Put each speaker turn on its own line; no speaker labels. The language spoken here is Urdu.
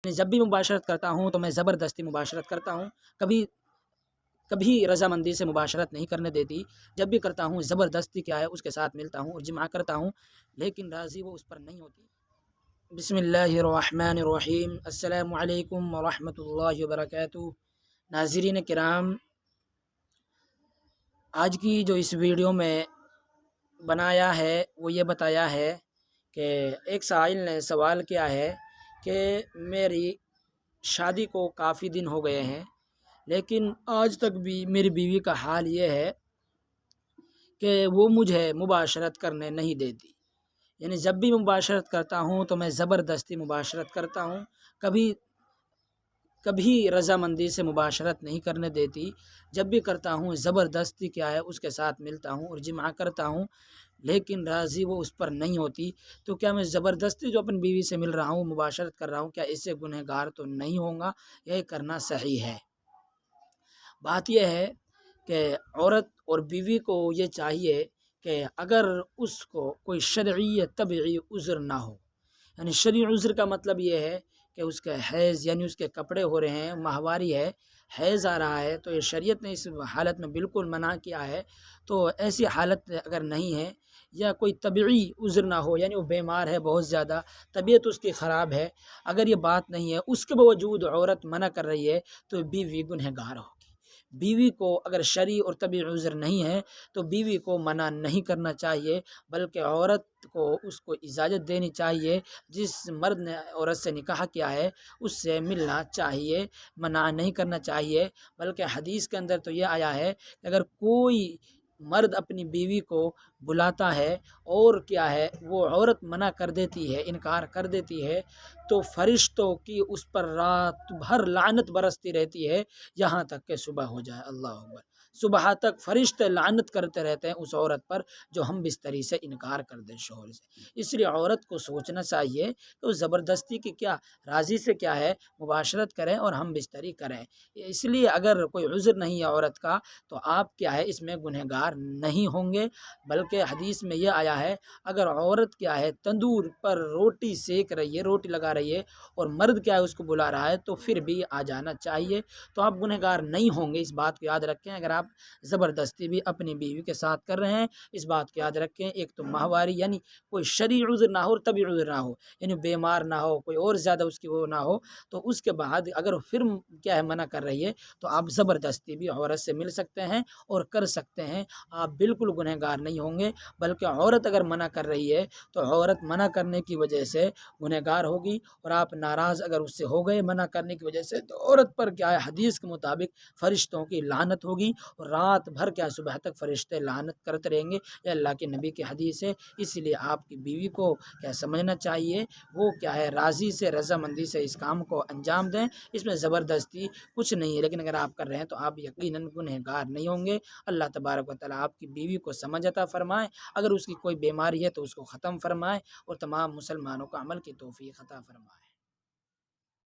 جب بھی مباشرت کرتا ہوں تو میں زبردستی مباشرت کرتا ہوں، کبھی رضامندی سے مباشرت نہیں کرنے دیتی۔ جب بھی کرتا ہوں زبردستی کیا ہے اس کے ساتھ ملتا ہوں اور جمع کرتا ہوں، لیکن راضی وہ اس پر نہیں ہوتی۔ بسم اللہ الرحمن الرحیم۔ السلام علیکم ورحمۃ اللہ وبرکاتہ۔ ناظرین کرام، آج کی جو اس ویڈیو میں بنایا ہے وہ یہ بتایا ہے کہ ایک سائل نے سوال کیا ہے کہ میری شادی کو کافی دن ہو گئے ہیں، لیکن آج تک بھی میری بیوی کا حال یہ ہے کہ وہ مجھے مباشرت کرنے نہیں دیتی۔ یعنی جب بھی مباشرت کرتا ہوں تو میں زبردستی مباشرت کرتا ہوں، کبھی رضامندی سے مباشرت نہیں کرنے دیتی۔ جب بھی کرتا ہوں زبردستی کیا ہے اس کے ساتھ ملتا ہوں اور جمع کرتا ہوں، لیکن راضی وہ اس پر نہیں ہوتی۔ تو کیا میں زبردستی جو اپنی بیوی سے مل رہا ہوں، مباشرت کر رہا ہوں، کیا اس سے گنہگار تو نہیں ہوں گا؟ یہ کرنا صحیح ہے۔ بات یہ ہے کہ عورت اور بیوی کو یہ چاہیے کہ اگر اس کو کوئی شرعی یا طبعی عذر نہ ہو، یعنی شرعی عذر کا مطلب یہ ہے کہ اس کے حیض یعنی اس کے کپڑے ہو رہے ہیں، ماہواری ہے، حیض آ رہا ہے، تو یہ شریعت نے اس حالت میں بالکل منع کیا ہے۔ تو ایسی حالت اگر نہیں ہے یا کوئی طبعی عذر نہ ہو، یعنی وہ بیمار ہے، بہت زیادہ طبیعت اس کی خراب ہے، اگر یہ بات نہیں ہے، اس کے باوجود عورت منع کر رہی ہے، تو بیوی گنہگار ہوگی۔ بیوی کو اگر شرعی اور طبعی عذر نہیں ہے تو بیوی کو منع نہیں کرنا چاہیے، بلکہ عورت کو اس کو اجازت دینی چاہیے۔ جس مرد نے عورت سے نکاح کیا ہے اس سے ملنا چاہیے، منع نہیں کرنا چاہیے۔ بلکہ حدیث کے اندر تو یہ آیا ہے کہ اگر کوئی مرد اپنی بیوی کو بلاتا ہے اور کیا ہے وہ عورت منع کر دیتی ہے، انکار کر دیتی ہے، تو فرشتوں کی اس پر رات بھر لعنت برستی رہتی ہے یہاں تک کہ صبح ہو جائے۔ اللہ اکبر! صبح تک فرشتے لعنت کرتے رہتے ہیں اس عورت پر جو ہم بستری سے انکار کر دیں شوہر سے۔ اس لیے عورت کو سوچنا چاہیے کہ وہ زبردستی کی کیا، راضی سے کیا ہے مباشرت کریں اور ہم بستری کریں۔ اس لیے اگر کوئی عذر نہیں ہے عورت کا تو آپ کیا ہے اس میں گنہگار نہیں ہوں گے۔ بلکہ حدیث میں یہ آیا ہے اگر عورت کیا ہے تندور پر روٹی سیک رہی ہے، روٹی لگا رہی ہے، اور مرد کیا ہے اس کو بلا رہا ہے تو پھر بھی آ جانا چاہیے، تو آپ گنہگار نہیں ہوں گے۔ اس بات کو یاد رکھیں، اگر آپ زبردستی بھی اپنی بیوی کے ساتھ کر رہے ہیں، اس بات کو یاد رکھیں، ایک تو ماہواری یعنی کوئی شرعی عذر نہ ہو، طبعی عذر نہ ہو، یعنی بیمار نہ ہو، کوئی اور زیادہ اس کی وہ نہ ہو، تو اس کے بعد اگر پھر کیا ہے منع کر رہی ہے تو آپ زبردستی بھی عورت سے مل سکتے ہیں اور کر سکتے ہیں، آپ بالکل گنہگار نہیں ہوں گے۔ بلکہ عورت اگر منع کر رہی ہے تو عورت منع کرنے کی وجہ سے گنہگار ہوگی، اور آپ ناراض اگر اس سے ہو گئے منع کرنے کی وجہ سے، تو عورت پر کیا ہے حدیث کے مطابق فرشتوں کی لعنت ہوگی، اور رات بھر کیا صبح تک فرشتے لعنت کرتے رہیں گے۔ یہ اللہ کے نبی کی حدیث ہے۔ اس لیے آپ کی بیوی کو کیا سمجھنا چاہیے، وہ کیا ہے راضی سے رضامندی سے اس کام کو انجام دیں، اس میں زبردستی کچھ نہیں ہے۔ لیکن اگر آپ کر رہے ہیں تو آپ یقیناً گنہگار نہیں ہوں گے۔ اللہ تبارک و تعالیٰ آپ کی بیوی کو سمجھ عطا فرمائے، اگر اس کی کوئی بیماری ہے تو اس کو ختم فرمائے، اور تمام مسلمانوں کو عمل کی توفیق عطا فرمائے۔